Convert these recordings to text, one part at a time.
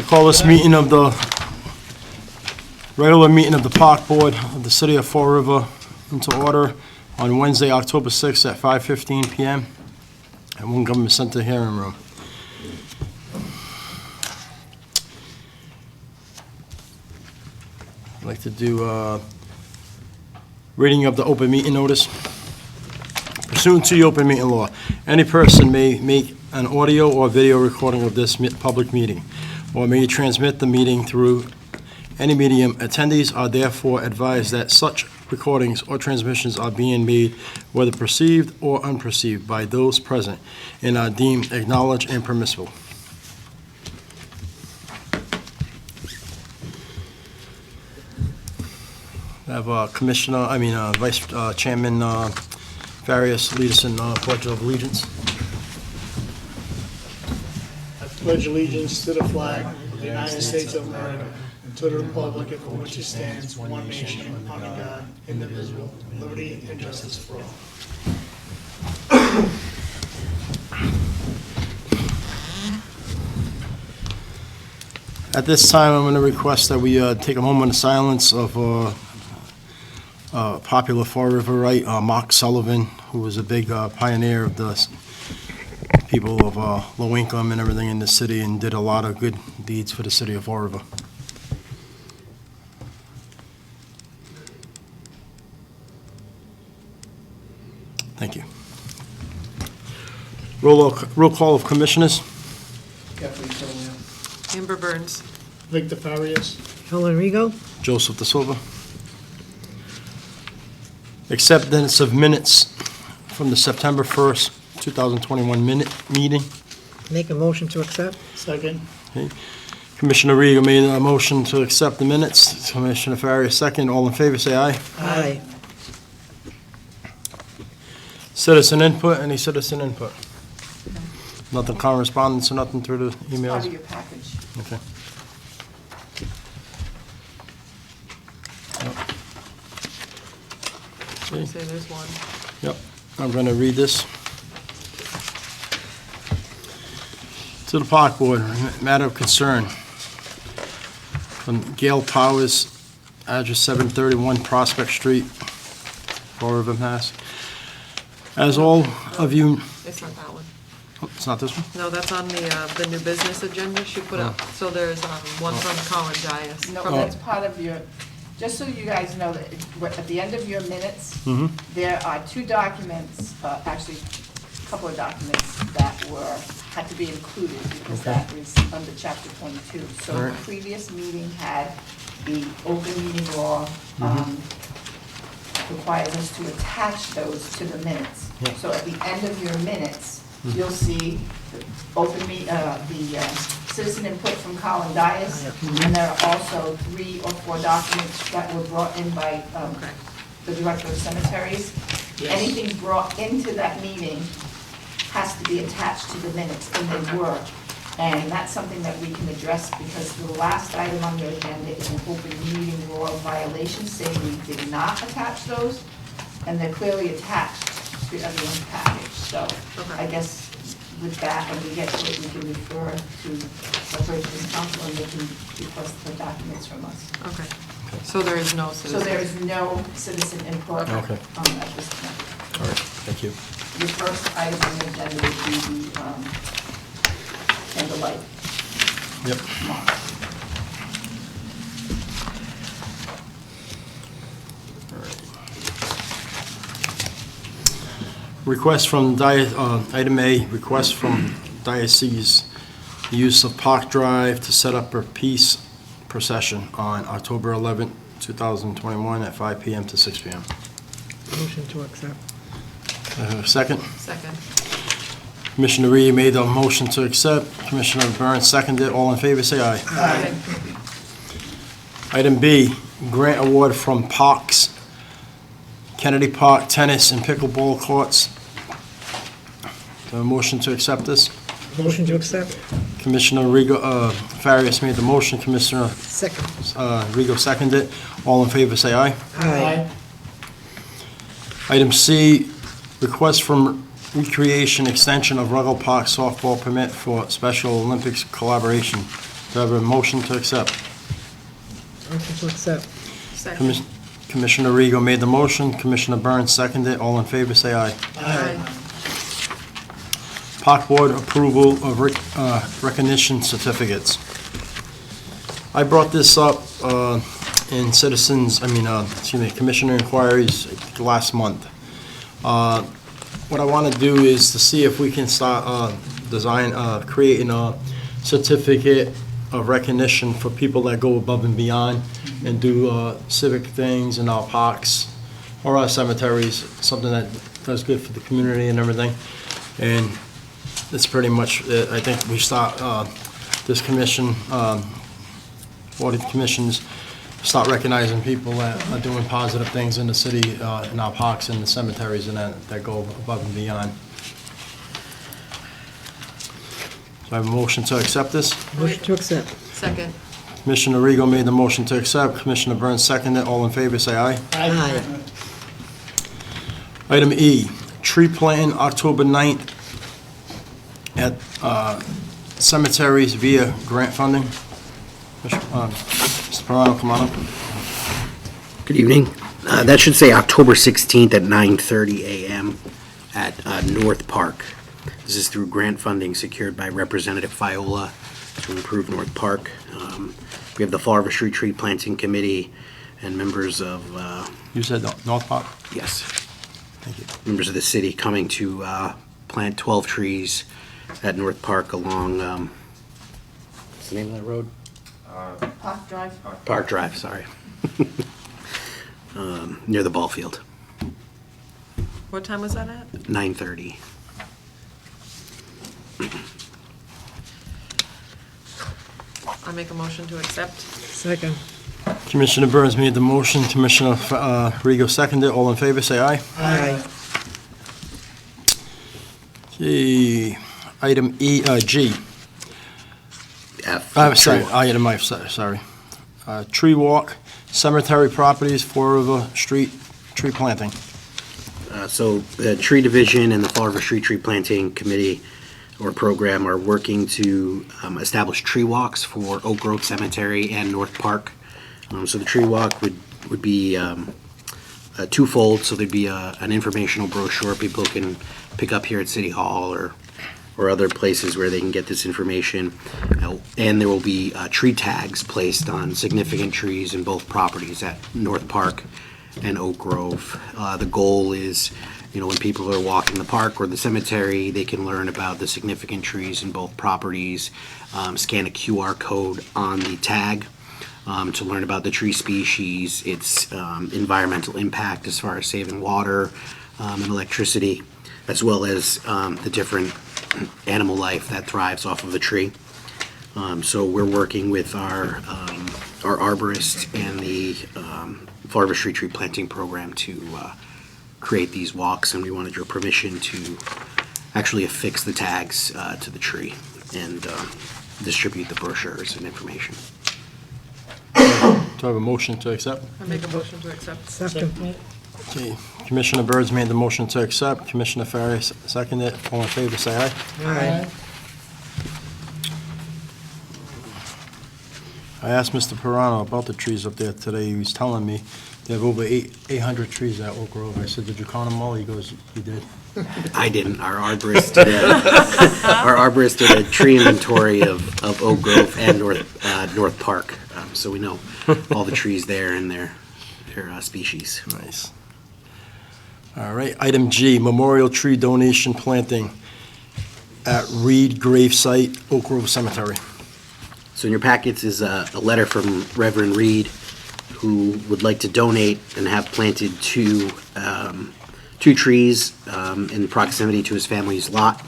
call this meeting of the, regular meeting of the Park Board of the City of Fall River into order on Wednesday, October 6th at 5:15 PM at One Government Center Hearing Room. I'd like to do reading of the open meeting notice. Pursuant to the open meeting law, any person may make an audio or video recording of this public meeting, or may transmit the meeting through any medium. Attendees are therefore advised that such recordings or transmissions are being made, whether perceived or unperceived, by those present, and are deemed acknowledged and permissible. I have Vice Chairman Farias lead us in Pledge of Allegiance. I pledge allegiance to the flag of the United States of America and to the republic for which it stands, one nation, under God, indivisible, with liberty and justice for all. At this time, I'm going to request that we take a moment of silence of popular Fall Riverite, Mark Sullivan, who was a big pioneer of the people of low income and everything in the city, and did a lot of good deeds for the city of Fall River. Thank you. Roll call of commissioners. Kathleen Killian. Amber Burns. Victor Farias. Helen Rigo. Joseph De Silva. Acceptance of minutes from the September 1st, 2021 meeting. Make a motion to accept. Second. Okay. Commissioner Rigo made a motion to accept the minutes. Commissioner Farias, second. All in favor, say aye. Aye. Citizen input, any citizen input? Nothing correspondence or nothing through the Part emails? of your package. Okay. Say there's one. Yep, I'm going to read this. To the Park Board, matter of concern. From Gail Powers, address 731 Prospect Street, Fall River, Mass. As all of you, It's not that one. oh, it's not this one? No, that's on the new business agenda she put up. So there's one from Colin Dias. No, From that's part of your, just so you guys know, that at the end of your minutes, Mm-hmm. there are two documents, actually, a couple of documents that had to be included, because Okay. that was under chapter 22. So All the right. previous meeting had the open meeting law, Mm-hmm. requires us to attach those to the minutes. Yeah. So at the end of your minutes, you'll see the citizen input from Colin Dias, and there are also 3 or 4 documents that were brought in by Okay. the Director of Cemeteries. Anything brought into that meeting has to be attached to the minutes, and they were. And that's something that we can address, because the last item on the agenda is an open meeting law violation, saying we did not attach those, and they're clearly attached to everyone's package. So Okay. I guess with that, when we get to it, we can refer to Operations Council, and they can request the documents from us. Okay. So there is no So citizen. there is no citizen input Okay. at this time. All right, thank you. Your first item on the agenda would be the candlelight. Yep. Request from, item A, request from diocese, the use of Park Drive to set up a peace procession on October 11th, 2021 at 5 PM to 6 PM. Motion to accept. Second? Second. Commissioner Reed made a motion to accept. Commissioner Burns seconded. All in favor, say aye. Aye. Item B, grant award from Parks, Kennedy Park Tennis and Pickleball Courts. A motion to accept this. Motion to accept. Commissioner Rigo, Farias made the motion. Commissioner Second. Rigo seconded. All in favor, say aye. Aye. Item C, request from Recreation extension of Ruggle Park softball permit for Special Olympics collaboration Do I have a motion to accept? Motion to accept. Second. Commissioner Rego made the motion, Commissioner Burns seconded. All in favor, say aye. Aye. Park Board approval of recognition certificates. I brought this up in Commissioner inquiries last month. What I want to do is to see if we can start creating a certificate of recognition for people that go above and beyond and do civic things in our parks or our cemeteries, something that does good for the community and everything. And that's pretty much it. I think we start this commission, board of commissions, start recognizing people that are doing positive things in the city, in our parks and the cemeteries and that go above and beyond. Do I have a motion to accept this? Motion to accept. Second. Commissioner Rego made the motion to accept. Commissioner Burns seconded. All in favor, say aye. Aye. Item E, tree planting October 9th at cemeteries via grant funding. Mr. Pirano, come on up. Good evening. That should say October 16th at 9:30 a.m. at North Park. This is through grant funding secured by Representative Fiola to improve North Park. We have the Forestry Tree Planting Committee and members of, You said North Park? yes, Thank you. members of the city coming to plant 12 trees at North Park along, what's the name of that road? Park Drive? Park Drive, sorry. Near the ball field, What time was that at? 9:30. I make a motion to accept. Second. Commissioner Burns made the motion. Commissioner Rego seconded. All in favor, say aye. Aye. Okay, item G. F. Sorry, item F, sorry. Tree walk, cemetery properties, Fall River Street, tree planting. So the Tree Division and the Fall River Street Tree Planting Committee or program are working to establish tree walks for Oak Grove Cemetery and North Park. So the tree walk would be twofold. So there'd be an informational brochure people can pick up here at City Hall or other places where they can get this information. And there will be tree tags placed on significant trees in both properties at North Park and Oak Grove. The goal is, when people are walking the park or the cemetery, they can learn about the significant trees in both properties, scan a QR code on the tag to learn about the tree species, its environmental impact as far as saving water and electricity, as well as the different animal life that thrives off of a tree. So we're working with our arborist and the Fall River Street Tree Planting Program to create these walks, and we wanted your permission to actually affix the tags to the tree and distribute the brochures and information. Do I have a motion to accept? I make a motion to accept. Second. Okay, Commissioner Burns made the motion to accept. Commissioner Farias seconded. All in favor, say aye. Aye. I asked Mr. Pirano about the trees up there today. He was telling me they have over 800 trees at Oak Grove. I said, did you count them all? He goes, you did. I didn't. Our arborist did a tree inventory of Oak Grove and North Park, so we know all the trees there and their species. Nice. All right, item G, memorial tree donation planting at Reed Gravesite, Oak Grove Cemetery. So in your packets is a letter from Reverend Reed, who would like to donate and have planted two trees in proximity to his family's lot.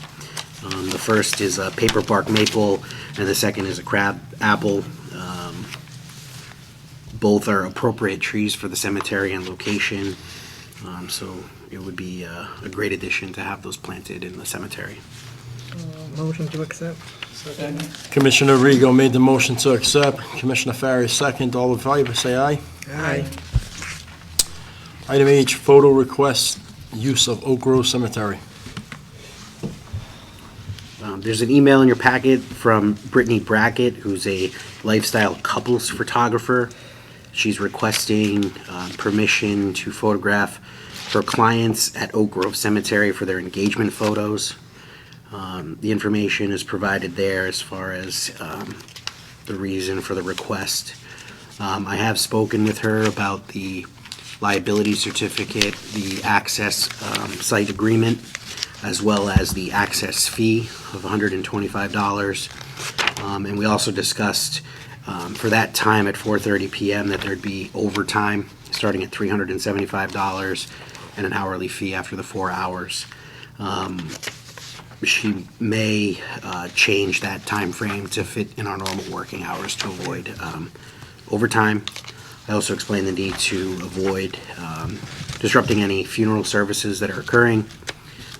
The first is a paper bark maple, and the second is a crab apple. Both are appropriate trees for the cemetery and location, so it would be a great addition to have those planted in the cemetery. Motion to accept. Commissioner Rego made the motion to accept. Commissioner Farias second. All in favor, say aye. Aye. Item H, photo request use of Oak Grove Cemetery. There's an email in your packet from Brittany Brackett, who's a lifestyle couples photographer. She's requesting permission to photograph her clients at Oak Grove Cemetery for their engagement photos. The information is provided there as far as the reason for the request. I have spoken with her about the liability certificate, the access site agreement, as well as the access fee of $125. And we also discussed for that time at 4:30 p.m. that there'd be overtime starting at $375 and an hourly fee after the 4 hours. She may change that time frame to fit in our normal working hours to avoid overtime. I also explained the need to avoid disrupting any funeral services that are occurring.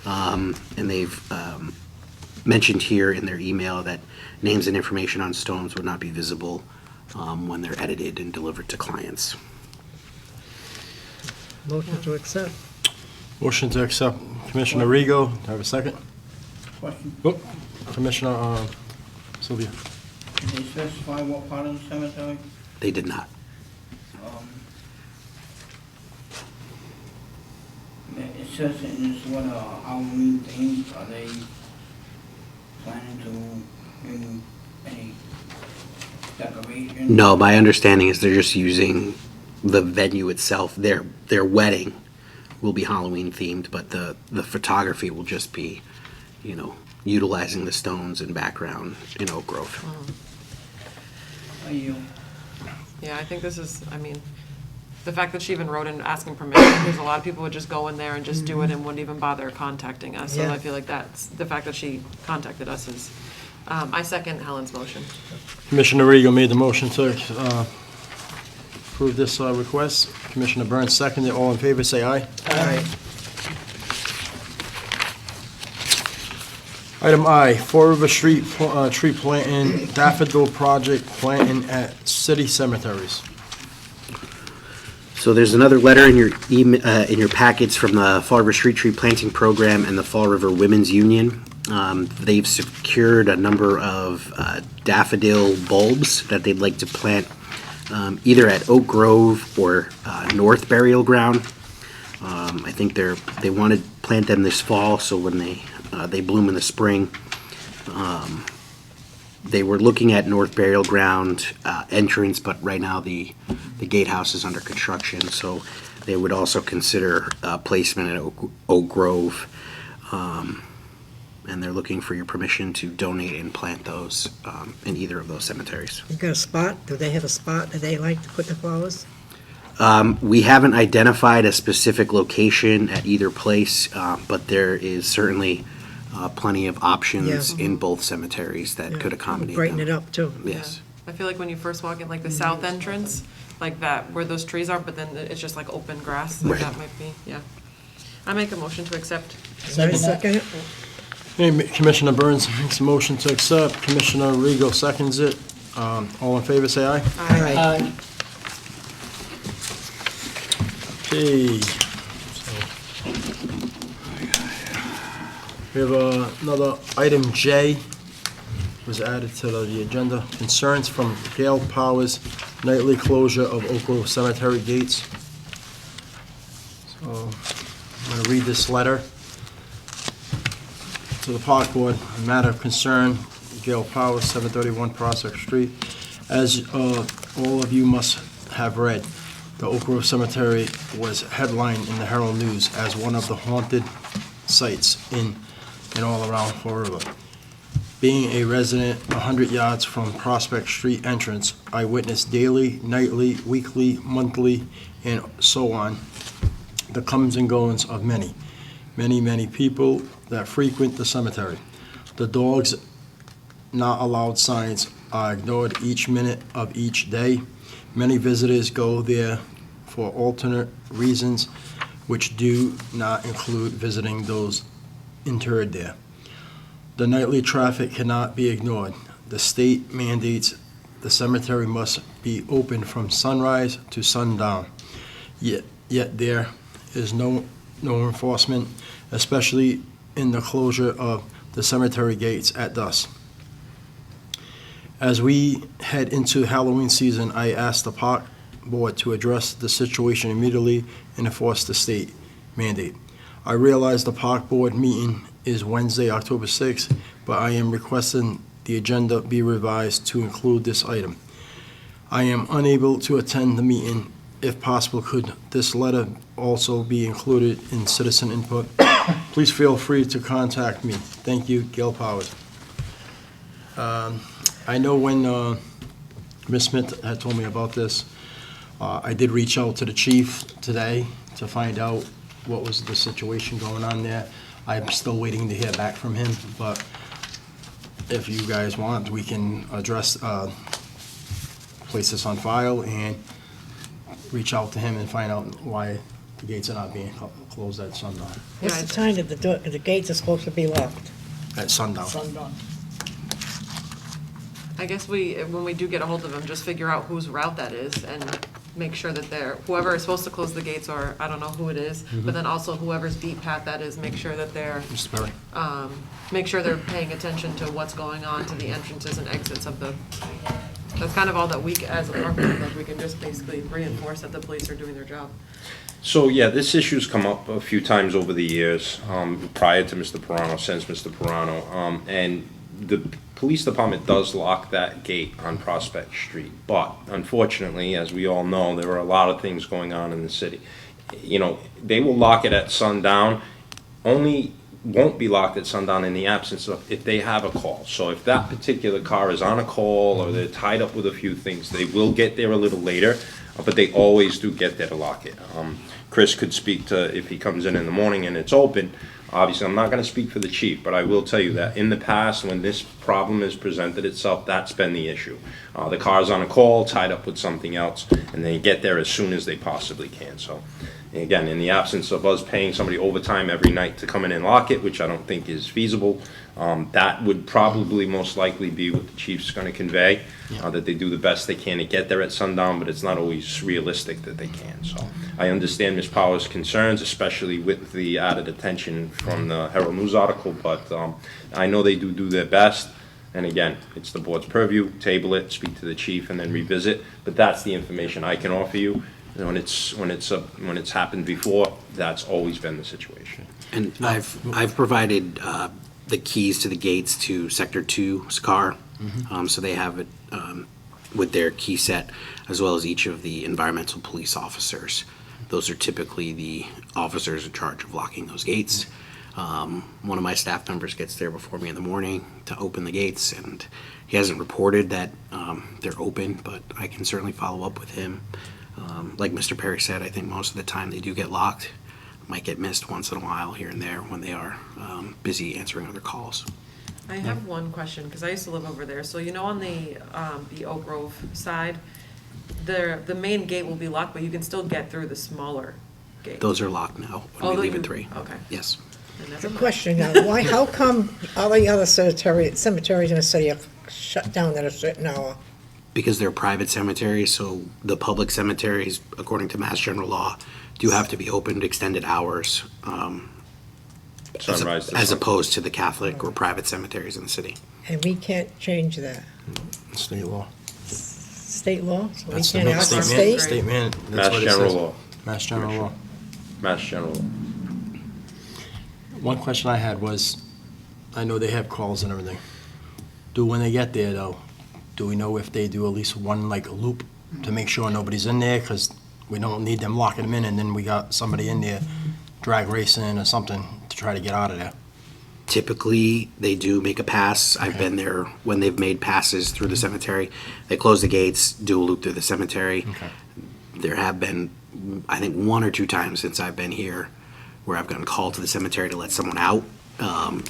And they've mentioned here in their email that names and information on stones would not be visible when they're edited and delivered to clients. Motion to accept. Motion to accept. Commissioner Rego, do I have a second? Question, Oh, Commissioner Sylvia. did they specify what part of the cemetery? They did not. It says in this letter, Halloween themes, are they planning to bring any decoration? No, my understanding is they're just using the venue itself. Their wedding will be Halloween themed, but the photography will just be, utilizing the stones in background in Oak Grove. Are you? Yeah, I think this is, the fact that she even wrote in asking permission, there's a lot of people would just go in there and just do it and wouldn't even bother contacting us. So Yeah. I feel like that's, the fact that she contacted us is, I second Helen's motion. Commissioner Rego made the motion to approve this request. Commissioner Burns seconded. All in favor, say aye. Aye. Item I, Fall River Street tree planting, daffodil project planting at city cemeteries. So there's another letter in your in your packets from the Fall River Street Tree Planting Program and the Fall River Women's Union. They've secured a number of daffodil bulbs that they'd like to plant either at Oak Grove or North Burial Ground. I think they want to plant them this fall, so when they bloom in the spring. They were looking at North Burial Ground entrance, but right now the gatehouse is under construction, so they would also consider placement at Oak Grove. And they're looking for your permission to donate and plant those in either of those cemeteries. You got a spot? Do they have a spot that they like to put the flowers? We haven't identified a specific location at either place, but there is certainly plenty of options in both cemeteries that could accommodate Brighten them. it up, too. Yes. I feel like when you first walk in, like the south entrance, like that, where those trees are, but then it's just like open grass, like Right. that might be, yeah. I make a motion to accept. I second it. Okay, Commissioner Burns makes a motion to accept. Commissioner Rego seconds it. All in favor, say aye. Aye. Okay. We have another item J was added to the agenda. Concerns from Gale Powers, nightly closure of Oak Grove Cemetery gates. So I'm going to read this letter to the Park Board. A matter of concern, Gale Powers, 731 Prospect Street. As all of you must have read, the Oak Grove Cemetery was headlined in the Herald News as one of the haunted sites in and all around Fall River. Being a resident 100 yards from Prospect Street entrance, I witnessed daily, nightly, weekly, monthly, and so on, the comes and goings of many, many people that frequent the cemetery. The dogs not allowed signs are ignored each minute of each day. Many visitors go there for alternate reasons, which do not include visiting those interred there. The nightly traffic cannot be ignored. The state mandates the cemetery must be open from sunrise to sundown. Yet there is no enforcement, especially in the closure of the cemetery gates at dusk. As we head into Halloween season, I asked the park board to address the situation immediately and enforce the state mandate. I realize the park board meeting is Wednesday, October 6th, but I am requesting the agenda be revised to include this item. I am unable to attend the meeting. If possible, could this letter also be included in citizen input? Please feel free to contact me. Thank you, Gail Powers. I know when Ms. Smith had told me about this, I did reach out to the chief today to find out what was the situation going on there. I'm still waiting to hear back from him, but if you guys want, we can address, place this on file and reach out to him and find out why the gates are not being closed at sundown. What's the time that the gates are supposed to be locked? At sundown. Sundown. I guess when we do get a hold of them, just figure out whose route that is and make sure that whoever is supposed to close the gates, or I don't know who it is, but then also whoever's beat path that is, make sure that Mr. Perry? make sure they're paying attention to what's going on to the entrances and exits of that's kind of all that we, as a park board, like, we can just basically reinforce that the police are doing their job. So, yeah, this issue's come up a few times over the years, prior to Mr. Pirano, since Mr. Pirano, and the police department does lock that gate on Prospect Street, but unfortunately, as we all know, there are a lot of things going on in the city. You know, they will lock it at sundown, only won't be locked at sundown in the absence of, if they have a call. So if that particular car is on a call or they're tied up with a few things, they will get there a little later, but they always do get there to lock it. Chris could speak to, if he comes in the morning and it's open. Obviously, I'm not going to speak for the chief, but I will tell you that in the past, when this problem has presented itself, that's been the issue. The car's on a call, tied up with something else, and they get there as soon as they possibly can. So, again, in the absence of us paying somebody overtime every night to come in and lock it, which I don't think is feasible, that would probably most likely be what the chief's going to convey, that they do the best they can to get there at sundown, but it's not always realistic that they can. So I understand Ms. Powers' concerns, especially with the added attention from the Herald News article, but I know they do their best. And again, it's the board's purview, table it, speak to the chief, and then revisit. But that's the information I can offer you. When it's happened before, that's always been the situation. And I've provided the keys to the gates to Sector 2's car, so they have it with their key set, as well as each of the environmental police officers. Those are typically the officers in charge of locking those gates. One of my staff members gets there before me in the morning to open the gates, and he hasn't reported that they're open, but I can certainly follow up with him. Like Mr. Perry said, I think most of the time they do get locked. Might get missed once in a while here and there when they are busy answering other calls. I have one question, because I used to live over there. So you know on the Oak Grove side, the main gate will be locked, but you can still get through the smaller gate. Those are locked now when we leave at 3. Okay. Yes. The question now, how come all the other cemeteries in the city are shut down at a certain hour? Because they're private cemeteries, so the public cemeteries, according to Mass General Law, do have to be opened extended hours, Sunrise to as sunset. opposed to the Catholic or private cemeteries in the city. And we can't change that. State law. State law? So we That's can't the ask the state state? man. That's Mass what it General says. Law. Mass General Law. Mass General Law. One question I had was, I know they have calls and everything. When they get there, though, do we know if they do at least one, like, a loop to make sure nobody's in there? Because we don't need them locking them in, and then we got somebody in there drag racing or something to try to get out of there. Typically, they do make a pass. I've been there when they've made passes through the cemetery. They close the gates, do a loop through the cemetery. Okay. There have been, I think, 1 or 2 times since I've been here where I've gotten called to the cemetery to let someone out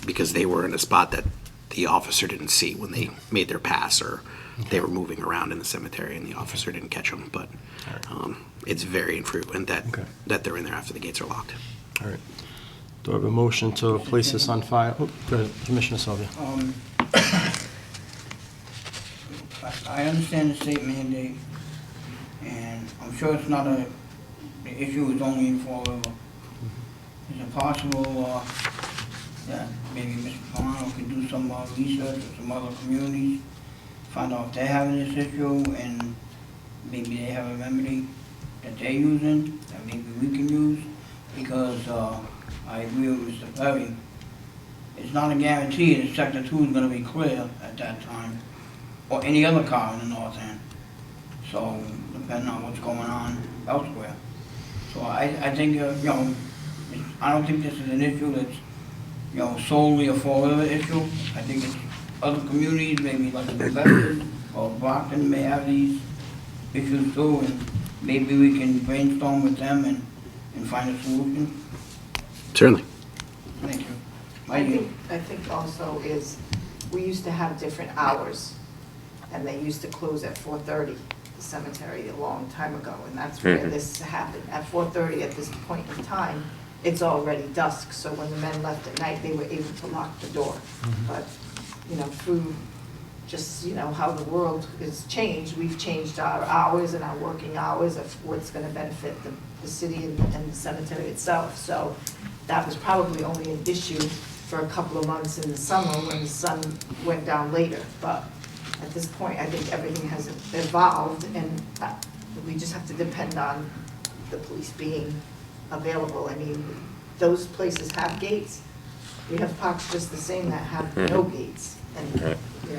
because they were in a spot that the officer didn't see when they made their pass, or they were moving around in the cemetery and the officer didn't catch them. But it's very infrequent that they're in there after the gates are locked. All right. Do I have a motion to place this on file? Oh, go ahead, Commissioner Sylvia. I understand the state mandate, and I'm sure it's not the issue is only in Fall River. Is it possible that maybe Mr. Polano some research with some other communities, find out if they're having this issue, and maybe they have a remedy that they're using, that maybe we can use, because I agree with Mr. Perry. It's not a guarantee that Sector 2 is gonna be clear at that time, or any other car in the north end. So, depending on what's going on elsewhere. So I think, I don't think this is an issue that's, solely a Fall River issue. I think it's other communities, maybe like New Bedford or Brockton may have these issues too, and maybe we can brainstorm with them and find a solution. Certainly. Thank you. I think also is, we used to have different hours, and they used to close at 4:30, the cemetery, a long time ago, and that's where this happened. At 4:30, at this point in time, it's already dusk, so when the men left at night, they were able to lock the door. But, through just, how the world has changed, we've changed our hours and our working hours of what's gonna benefit the city and the cemetery itself. So that was probably only an issue for a couple of months in the summer when the sun went down later. But at this point, I think everything has evolved, and we just have to depend on the police being available. I mean, those places have gates. We have parks just the same that have no gates, and,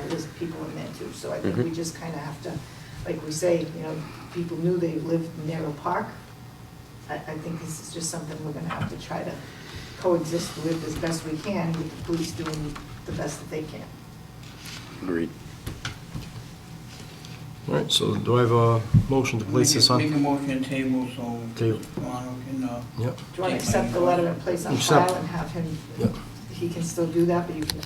there's people in there too. So I think we just kind of have to, like we say, people knew they lived near a park. I think this is just something we're gonna have to try to coexist with as best we can, with the police doing the best that they can. Agreed. All right, so do I have a motion to place this Make a on? motion to table so Table. Ronald can, Yep, Do you want to accept the letter and place on Accept. file and have him, yep. he can still do that, but you can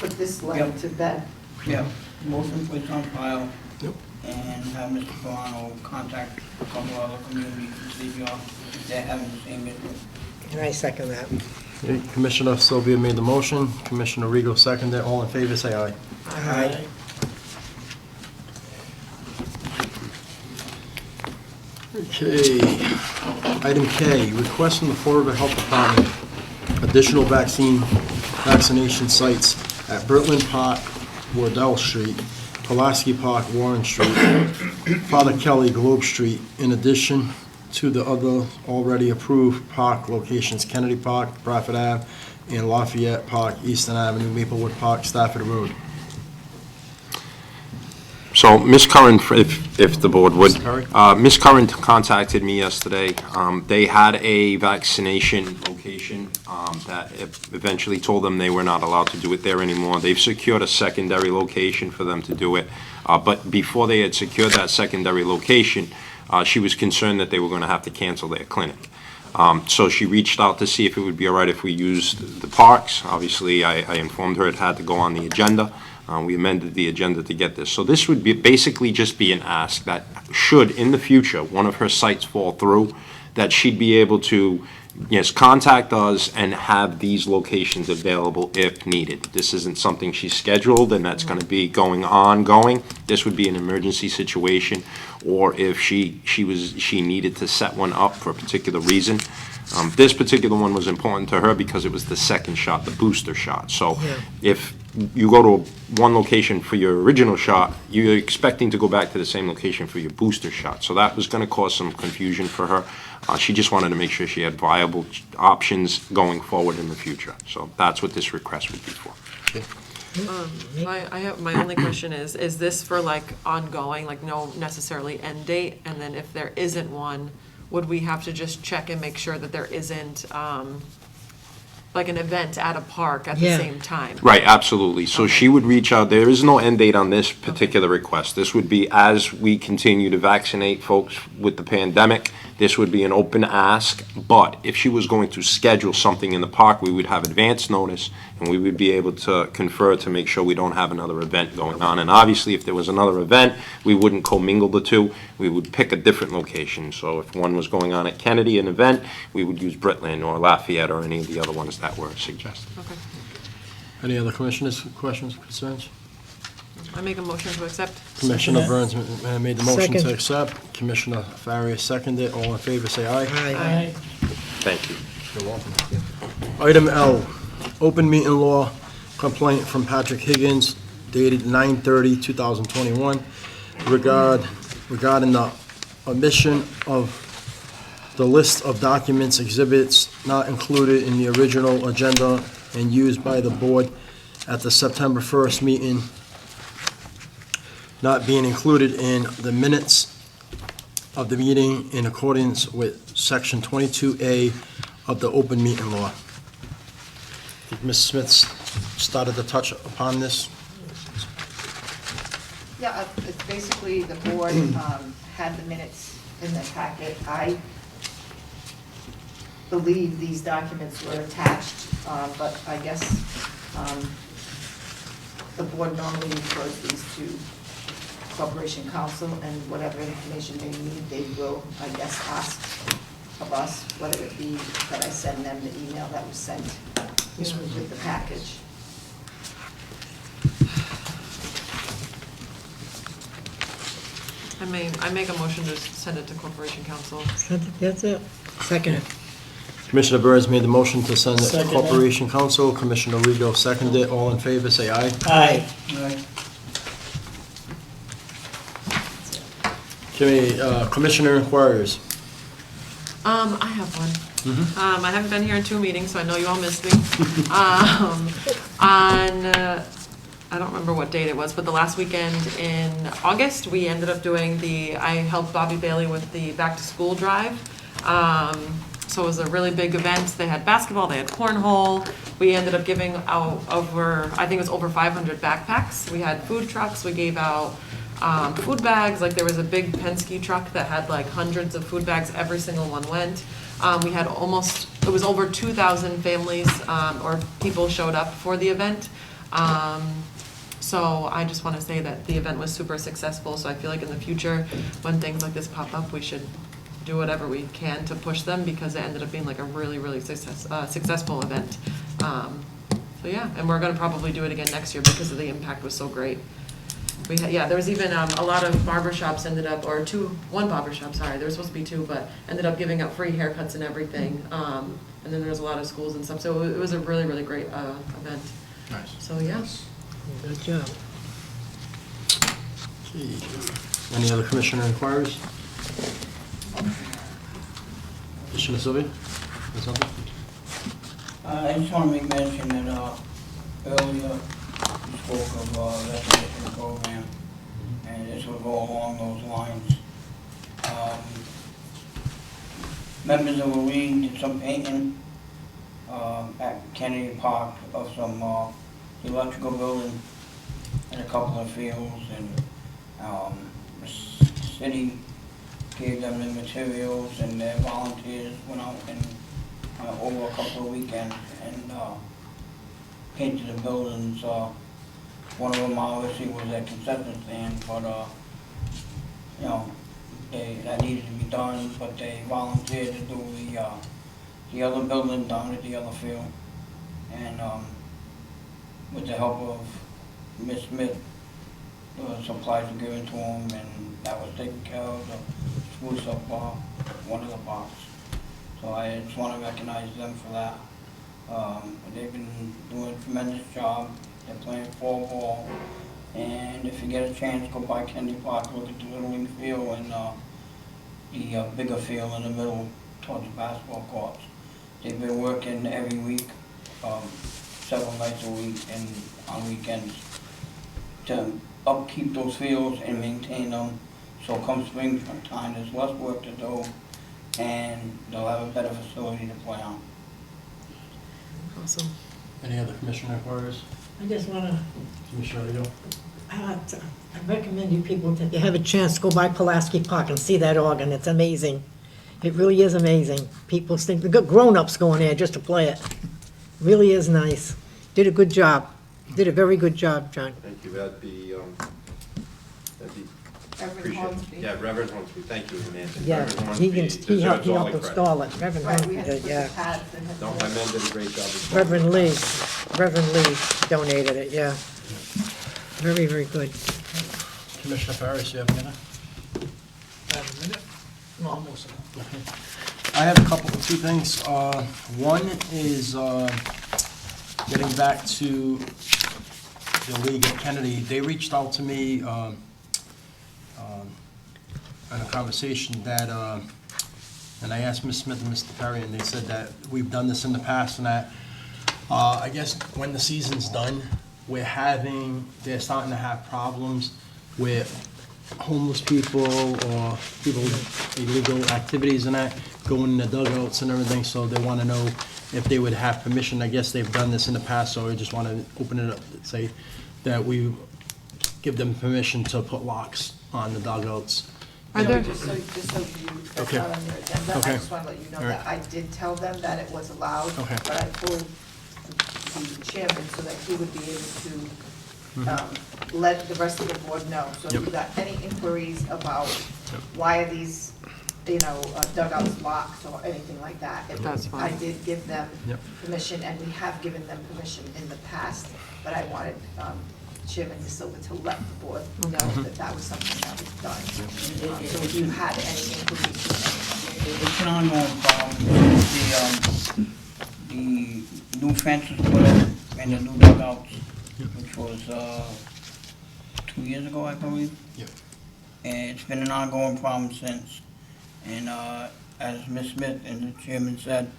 put this letter Yep. to bed. yeah, motion placed on file. Yep. And have Mr. Carano contact a couple other communities to see if they're having the same issue. And I second that. Okay, Commissioner Sylvia made the motion, Commissioner Rego seconded it. All in favor, say aye. Aye. Okay, item K, request from the Fall River Health Department, additional vaccination sites at Britland Park, Wardell Street, Pulaski Park, Warren Street, Father Kelly, Globe Street, in addition to the other already approved park locations, Kennedy Park, Bradford Ave, and Lafayette Park, Eastern Avenue, Maplewood Park, Stafford Road. So, Ms. Curran, if the board would, Ms. Curran? Ms. Curran contacted me yesterday. They had a vaccination location that eventually told them they were not allowed to do it there anymore. They've secured a secondary location for them to do it. But before they had secured that secondary location, she was concerned that they were going to have to cancel their clinic. So she reached out to see if it would be all right if we used the parks. Obviously, I informed her it had to go on the agenda. We amended the agenda to get this. So this would be basically just be an ask that should, in the future, one of her sites fall through, that she'd be able to, yes, contact us and have these locations available if needed. This isn't something she's scheduled and that's going to be ongoing. This would be an emergency situation, or if she needed to set one up for a particular reason. This particular one was important to her because it was the second shot, the booster shot. So if you go to one location for your original shot, you're expecting to go back to the same location for your booster shot. So that was going to cause some confusion for her. She just wanted to make sure she had viable options going forward in the future. So that's what this request would be for. My only question is this for like ongoing, like no necessarily end date? And then if there isn't one, would we have to just check and make sure that there isn't, like an event at a park at the Yeah. same time? Right, absolutely. So she would reach out. There is no end date on this particular request. This would be as we continue to vaccinate folks with the pandemic. This would be an open ask, but if she was going to schedule something in the park, we would have advance notice, and we would be able to confer to make sure we don't have another event going on. And obviously, if there was another event, we wouldn't commingle the two. We would pick a different location. So if one was going on at Kennedy, an event, we would use Britland or Lafayette or any of the other ones that were suggested. Okay. Any other commissioners, questions, concerns? I make a motion to accept. Commissioner Burns made the motion to Second. accept. Commissioner Farias seconded. All in favor, say aye. Aye. Thank you. You're welcome. Item L, open meeting law, complaint from Patrick Higgins dated 9/30/2021 regarding the omission of the list of documents, exhibits not included in the original agenda and used by the board at the September 1st meeting, not being included in the minutes of the meeting in accordance with Section 22A of the Open Meeting Law. I think Ms. Smith started to touch upon this. Yeah, it's basically the board had the minutes in their packet. I believe these documents were attached, but I guess the board normally refers these to Corporation Counsel, and whatever information they need, they will, I guess, ask of us, whether it be that I send them the email that was sent with the package. I make a motion to send it to Corporation Counsel. That's it. Second. Commissioner Burns made the motion to send it to Second. Corporation Counsel. Commissioner Rego seconded it. All in favor, say aye. Aye. Commissioner inquiries. I have one. I haven't been here in 2 meetings, so I know you all missed me. I don't remember what date it was, but the last weekend in August, we ended up doing I helped Bobby Bailey with the back-to-school drive. So it was a really big event. They had basketball, they had cornhole. We ended up giving out I think it was over 500 backpacks. We had food trucks, we gave out food bags. Like, there was a big Penske truck that had like hundreds of food bags, every single one went. We had it was over 2,000 families or people showed up for the event. So I just want to say that the event was super successful, so I feel like in the future, when things like this pop up, we should do whatever we can to push them, because it ended up being like a really, really successful event. So yeah, and we're gonna probably do it again next year because the impact was so great. There was even a lot of barbershops ended up, one barbershop, sorry, there was supposed to be 2, but ended up giving out free haircuts and everything. And then there was a lot of schools and stuff, so it was a really, really great event. Nice. So yeah. Good job. Any other commissioner inquiries? Commissioner Sylvia, have something? I just want to make mention that earlier you spoke of recreation program, and this will go along those lines. Members of the league did some painting at Kennedy Park of some electrical building and a couple of fields, and the city gave them the materials, and their volunteers went out and over a couple of weekends and painted the buildings. One of them obviously was a concession stand, but that needed to be done, but they volunteered to do the other building down at the other field, and with the help of Miss Smith, supplies were given to them, and that was taken care of to spruce up one of the parks. So I just want to recognize them for that. They've been doing a tremendous job. They're playing fall ball, and if you get a chance, go by Kennedy Park, look at the Little League field and the bigger field in the middle towards the basketball courts. They've been working every week, several nights a week and on weekends, to upkeep those fields and maintain them, so come springtime there's less work to do and they'll have a better facility to play on. Awesome. Any other commissioner inquiries? I just want to, Commissioner Rego? I recommend you people, if you have a chance, go by Pulaski Park and see that organ. It's amazing. It really is amazing. People think, the grown-ups going there just to play it. Really is nice. Did a good job. Did a very good job, John. Thank you, that'd be Reverend appreciated. Hornsby. Yeah, Reverend Hornsby, thank you, Nancy. Yeah, Reverend he Hornsby helped deserves all the credit. install it. Reverend Right, we Hornsby had to did, put yeah. the pads that had No, my man did a great job as well. Reverend Lee donated it, yeah. Very, very good. Commissioner Parrish, you have a minute? Have a minute? No, almost. I have a couple, 2 things. One is getting back to the league at Kennedy, they reached out to me in a conversation that, and I asked Ms. Smith and Mr. Perry, and they said that we've done this in the past, and that, I guess when the season's done, they're starting to have problems with homeless people or people with illegal activities and that, going in the dugouts and everything, so they want to know if they would have permission. I guess they've done this in the past, so I just want to open it up and say that we give them permission to put locks on the dugouts. Are there, Just so you, that's Okay. not on your agenda, I Okay. just want to let you know All right. that I did tell them that it was allowed, Okay. but I told the chairman so that he would be able to let the rest of the board know. So if you Mm-hmm. Yep. got any inquiries about why are these, dugouts locked or anything like that. That's fine. I did give them Yep. permission, and we have given them permission in the past, but I wanted Chairman De Silva to let the board know that that was something that was done. So if you had any inquiries, It's an ongoing problem. The new fences put up and the new dugouts, which was 2 years ago, I believe. Yep. And it's been an ongoing problem since. And as Ms. Smith and the chairman said,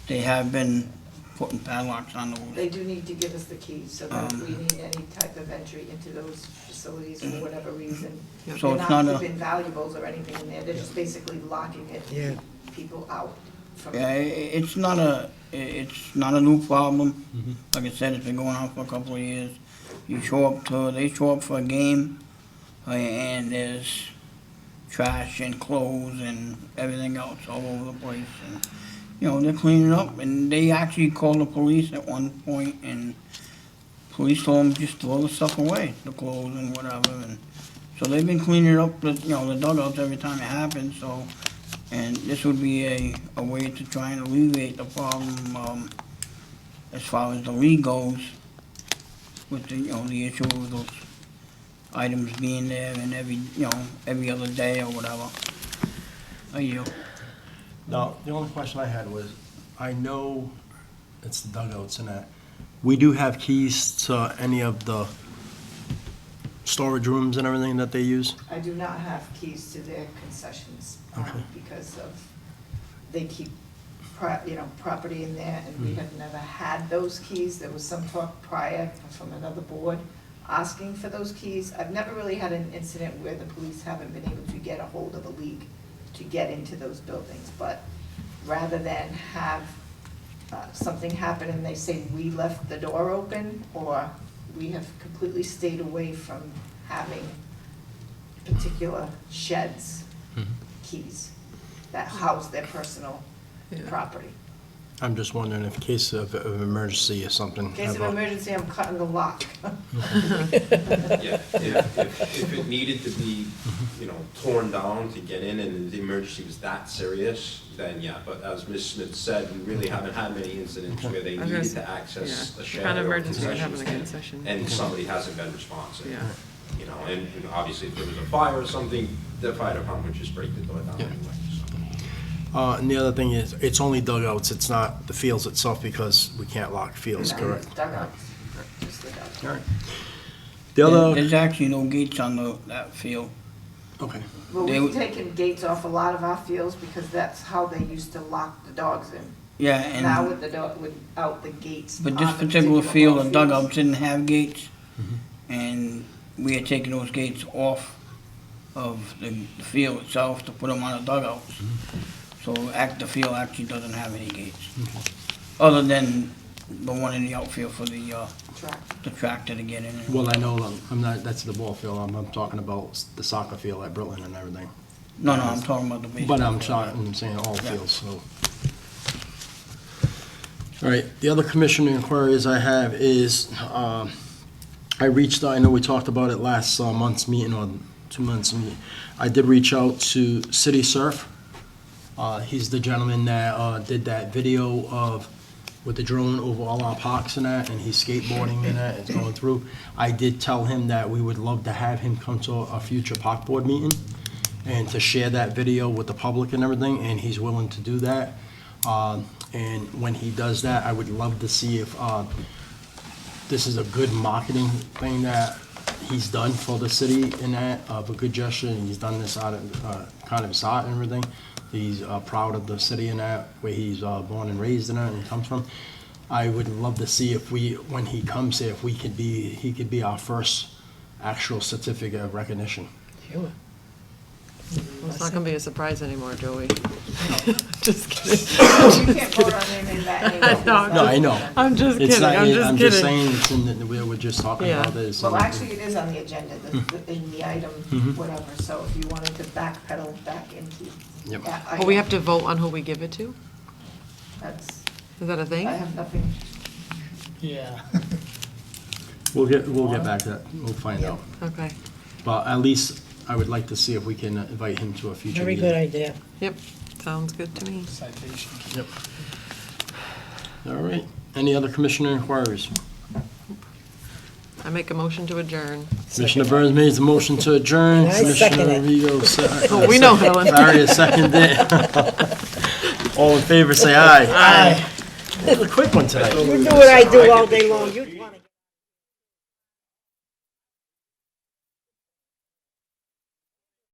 they have been putting padlocks on those. they do need to give us the keys, so that if we need any type of entry into those facilities for whatever reason. So They're it's not not a, keeping valuables or anything in there, they're just basically locking it, to Yeah. keep people out from. yeah, it's not a new problem. Like I said, it's been going on for a couple of years. They show up for a game, and there's trash and clothes and everything else all over the place. And, they're cleaning up, and they actually called the police at one point, and police told them just throw the stuff away, the clothes and whatever. And so they've been cleaning up the dugouts every time it happens. So, and this would be a way to try and alleviate the problem as far as the league goes, with the issue of those items being there and every other day or whatever. Now, the only question I had was, I know it's the dugouts and that. We do have keys to any of the storage rooms and everything that they use? I do not have keys to their concessions, Okay. because they keep, property in there, and we have never had those keys. There was some talk prior from another board asking for those keys. I've never really had an incident where the police haven't been able to get a hold of a league to get into those buildings, but rather than have something happen and they say, we left the door open, or we have completely stayed away from having particular sheds keys that house their personal property. I'm just wondering if in case of emergency or something. In case of about- emergency, I'm cutting the lock. Yeah, if it needed to be, torn down to get in and the emergency was that serious, then yeah, but as Ms. Smith said, we really haven't had many incidents where they I was gonna needed say, to access yeah, a shed kind of or a emergency would happen concession in a stand, concession. and somebody hasn't been responsive. Yeah. And obviously if there was a fire or something, the fire department would just break the door down Yeah. anyway, so. And the other thing is, it's only dugouts, it's not the fields itself, because we can't lock fields, correct? Dugouts, just the dugouts. All right. The other, There's actually no gates on that field. okay, Well, They we've would- taken gates off a lot of our fields because that's how they used to lock the dogs in. Yeah, Now and, with without the gates. but on this the particular field, the ball fields. dugouts didn't have gates. And we had taken those gates off of the field itself to put them on the dugouts. So the field actually doesn't have any gates. Other than the one in the outfield for the Track. tractor to get in. well, I know, I'm not, that's the ball field, I'm talking about the soccer field at Britland and everything. No, I'm talking about the baseball. But I'm field. saying all Yeah. fields, so. All right, the other commissioner inquiries I have is, I reached out, I know we talked about it last month's meeting, or 2 months meeting. I did reach out to City Surf. He's the gentleman that did that video with the drone over all our parks and that, and he's skateboarding and that, it's going through. I did tell him that we would love to have him come to a future park board meeting and to share that video with the public and everything, and he's willing to do that. And when he does that, I would love to see if this is a good marketing thing that he's done for the city in that, of a good gesture, and he's done this out of, kind of his heart and everything. He's proud of the city in that, where he's born and raised in it and he comes from. I would love to see if we, when he comes here, if we could be, he could be our first actual certificate of recognition. Sure. Well, it's not gonna be a surprise anymore, Joey. Just kidding. You can't vote on any of that anyway. No, I know. I'm just It's kidding, not, I'm just I'm just kidding. saying, it's in the, we're just talking Yeah. about this. Well, actually, it is on the agenda, in the item, Mhm. whatever, so if you wanted to backpedal back into Yep. that item. Well, we have to vote on who we give it to? That's, Is that a thing? I have nothing, Yeah. We'll get back to that, we'll find Yeah. out. Okay, But at least I would like to see if we can invite him to a future Very meeting. good idea. yep, sounds good to me. Citation. Yep. All right, any other commissioner inquiries? I make a motion to adjourn. Commissioner Burns made the motion to adjourn. And I second Commissioner it. Vigo Oh, we know, Helen. Barry, seconded it. All in favor, say aye. Aye. It was a quick one tonight. You do what I do all day long, you 20.